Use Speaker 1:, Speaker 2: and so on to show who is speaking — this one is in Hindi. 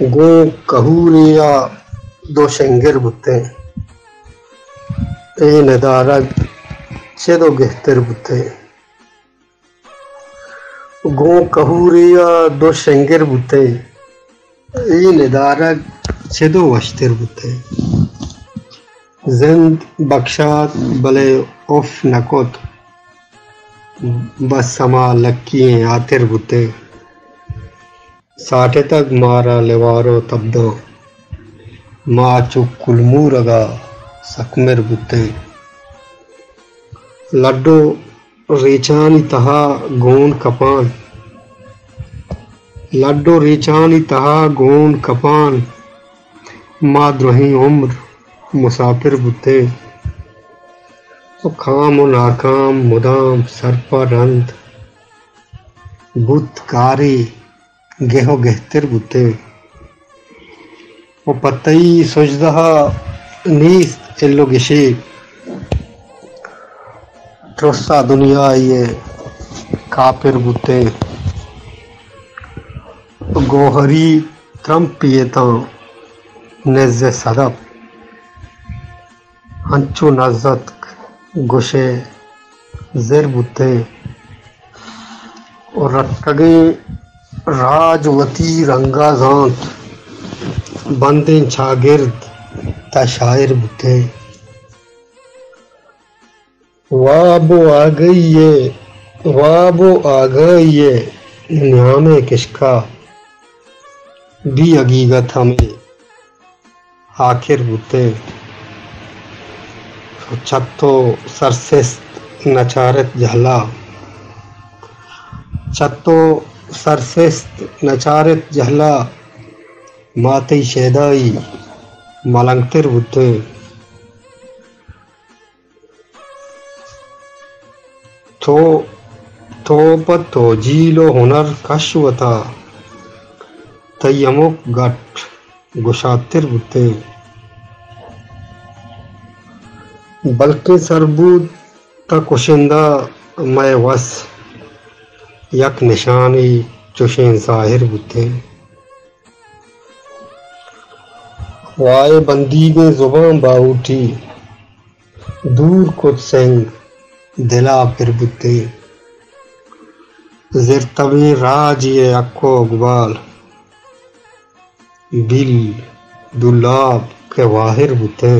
Speaker 1: गो कहूरिया दो शेंगर बुते ए नदारग चेदो गेहतर बुते गो कहूरिया दो शेंगर बुते ए नदारग चेदो वश्तर बुते जिंद बख्शात बले उफ नकोत बस समा लक्किए आतिर बुते साठे तक मारा लेवारो तब्दो माचु कुलमूरगा सकमेर बुते लड्डो रेचानी तहा गोन कपान लड्डो रेचानी तहा गोन कपान माद्रोही उम्र मुसाफिर बुते खाम और नाकाम मुदाम सर पर रंद बुत कारी गेहो गेहतर बुते वो पतई सुजदहा नीस एल्लो गिशी ट्रोसा दुनिया ये कापिर बुते गोहरी त्रम पिएता नेज़े सदब हंचू नज़त गुशे ज़र बुते और रटगे राजवती रंगा जांत बंदे छागिर्द तशायर बुते वाबो आ गई ये न्यामे किशका भी हकीकत हमें आखिर बुते छत्तो सरसेस्त नचारत जहला छत्तो सरसेस्त नचारत जहला माती शेदाई मलंगतिर बुते तो जीलो हुनर कशवता तयमुक गट गुशातिर बुते बल्कि सरबूत तकुशिंदा मैं वस यक निशानी चुशें जाहिर बुते वाए बंदी में जुबान बाउठी दूर कुछ सेंग दिला फिर बुते जिरतबी राज ये अक्को गुबाल बिल दुलाब के वाहिर बुते